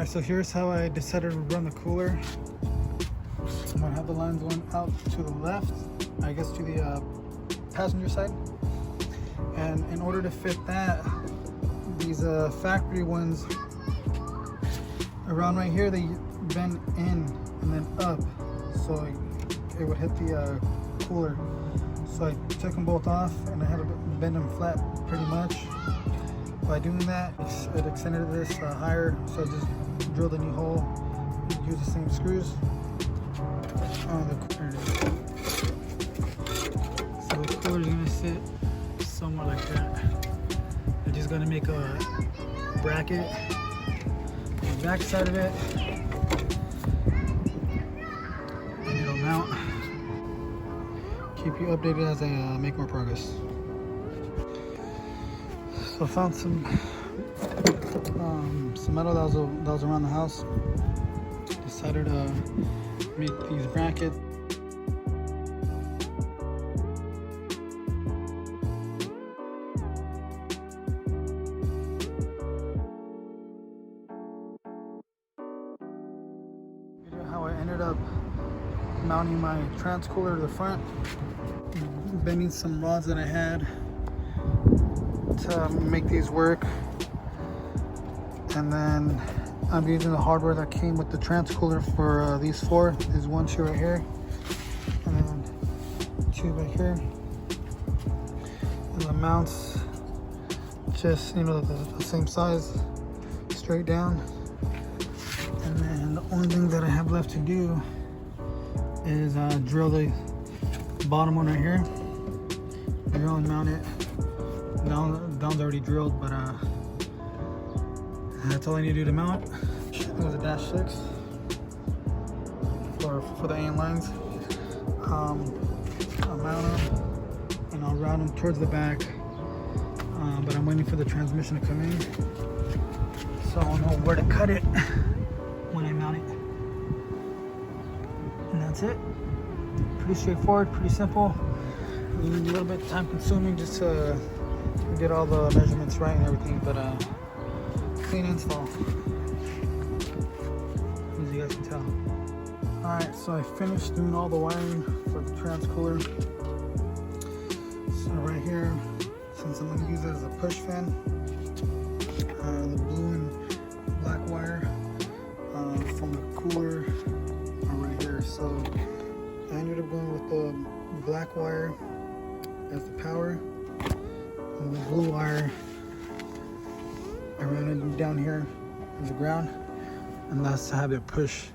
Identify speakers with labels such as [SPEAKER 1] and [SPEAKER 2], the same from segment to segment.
[SPEAKER 1] Alright, so here's how I decided to run the cooler. I'm gonna have the lines going out to the left, I guess to the passenger side. And in order to fit that, these factory ones around right here, they bend in and then up, so it would hit the cooler. So I took them both off and I had to bend them flat pretty much. By doing that, it extended this higher, so I just drilled a new hole, use the same screws on the cooler. So the cooler is gonna sit somewhere like that. I'm just gonna make a bracket on the back side of it, and it'll mount. Keep you updated as I make more progress. So I found some metal that was around the house. Decided to make these brackets. How I ended up mounting my transcooler to the front, bending some rods that I had to make these work, and then I'm using the hardware that came with the transcooler for these four. There's one, two right here, and then two right here. And the mounts, just the same size, straight down. And then the only thing that I have left to do is drill the bottom one right here. Drill and mount it. Down's already drilled, but that's all I need to do to mount. It was a -6 for the AN lines. I'll mount them and I'll route them towards the back, but I'm waiting for the transmission to come in, so I'll know where to cut it when I mount it. And that's it. Pretty straightforward, pretty simple. A little bit time consuming just to get all the measurements right and everything, but clean install, as you guys can tell. Alright, so I finished doing all the wiring for the transcooler. So right here, since I'm going to use it as a push fan, the blue and black wire from the cooler are right here. So I ended up going with the black wire as the power, and the blue wire I ran it down here as the ground, and that's to have it push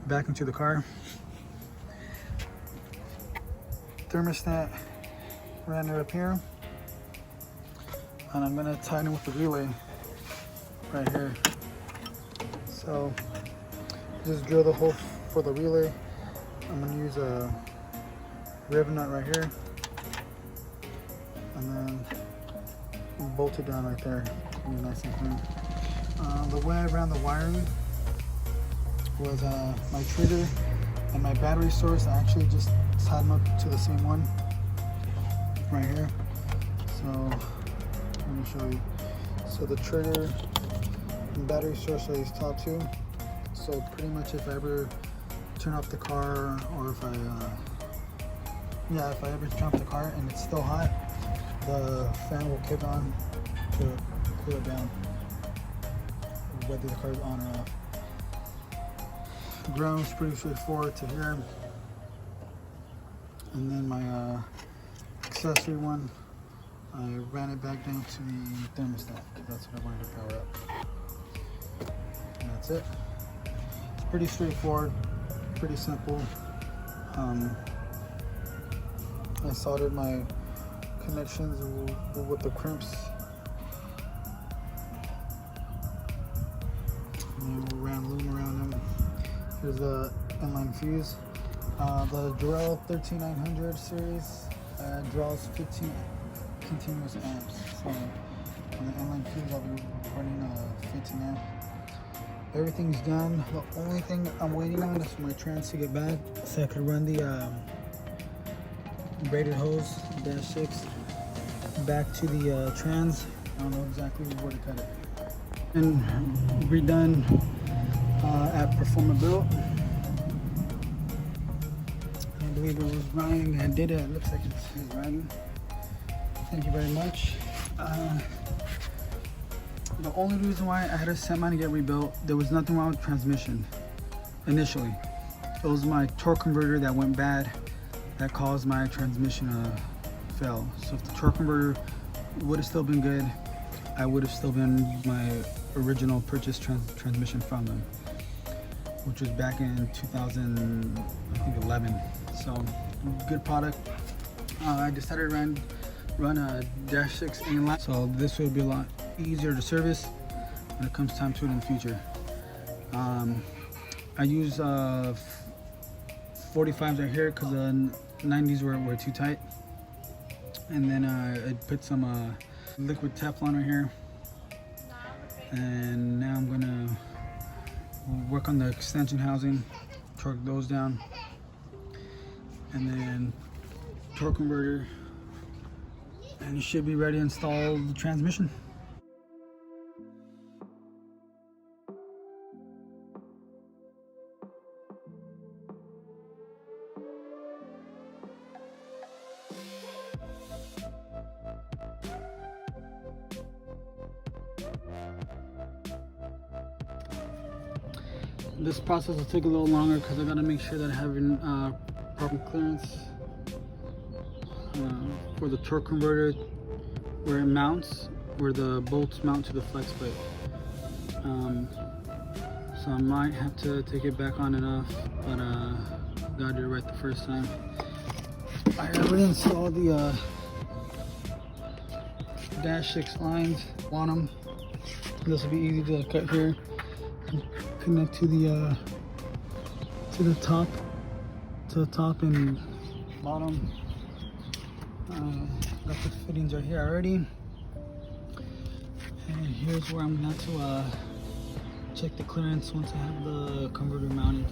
[SPEAKER 1] back into the car. Thermostat ran it up here, and I'm gonna tighten it with the relay right here. So just drill the hole for the relay. I'm gonna use a ribbon nut right here, and then bolt it down right there. Nice and clean. The way I ran the wiring was my trigger and my battery source. I actually just tied them up to the same one right here. So let me show you. So the trigger and battery source are these top two. So pretty much if I ever turn off the car, or if I ever turn off the car and it's still hot, the fan will kick on to cool it down, whether the car is on or off. Ground's pretty straightforward to here. And then my accessory one, I ran it back down to the thermostat because that's what I wanted to power up. And that's it. It's pretty straightforward, pretty simple. I soldered my connections with the crimps. And ran loom around them. Here's the inline fuse. The Durell 13900 series draws 15 continuous amps. So on the inline fuse, I'll be running 15 amp. Everything's done. The only thing I'm waiting on is my trans to get back, so I could run the braided hose -6 back to the trans. I don't know exactly where to cut it. And redone at Performabuilt. I believe it was Ryan that did it. It looks like it's Ryan. Thank you very much. The only reason why I had to send mine to get rebuilt, there was nothing wrong with the transmission initially. It was my torque converter that went bad that caused my transmission to fail. So if the torque converter would have still been good, I would have still been my original purchase transmission from them, which was back in 2011. So good product. I decided to run a -6 inline, so this will be a lot easier to service when it comes time to it in the future. I use 45s right here because the 90s were too tight, and then I put some liquid Teflon right here, and now I'm gonna work on the extension housing, torque those down, and then torque converter, and you should be ready to install the transmission. This process will take a little longer because I gotta make sure that I have proper clearance for the torque converter where it mounts, where the bolts mount to the flex plate. So I might have to take it back on and off, but gotta do it right the first time. I already installed the -6 lines on them. This will be easy to cut here. Connect to the top and bottom. Got the fittings right here already, and here's where I'm going to check the clearance once I have the converter mounted.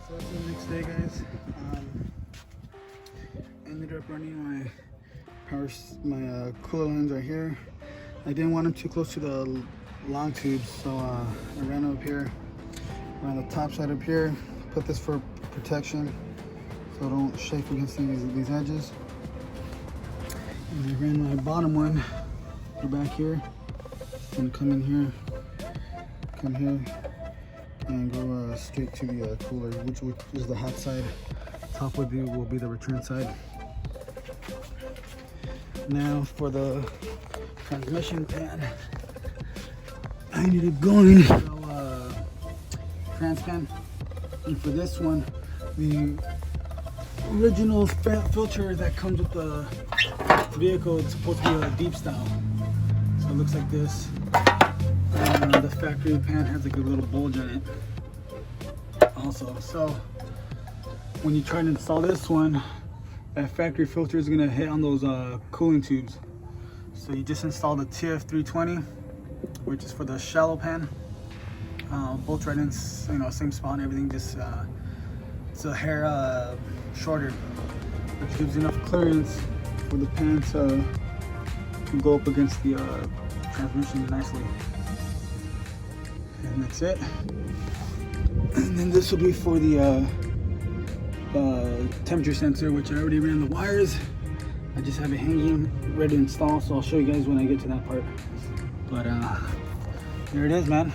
[SPEAKER 1] So that's the next day, guys. Ended up running my cooler lines right here. I didn't want them too close to the long tubes, so I ran them up here, ran the top side up here, put this for protection so it don't shake against these edges. And I ran my bottom one back here. It's gonna come in here, come here, and go straight to the cooler, which is the hot side. Top will be the return side. Now for the transmission pan, I needed going trans pan, and for this one, the original filter that comes with the vehicle is supposed to be a deep style, so it looks like this. The factory pan has like a little bulge in it also, so when you try to install this one, that factory filter is gonna hit on those cooling tubes. So you just install the TF320, which is for the shallow pan. Both right in, same spot and everything. Just it's a hair shorter, which gives enough clearance for the pan to go up against the transmission nicely. And that's it. And then this will be for the temperature sensor, which I already ran the wires I just have it hanging, ready to install, so I'll show you guys when I get to that part. But there it is, man.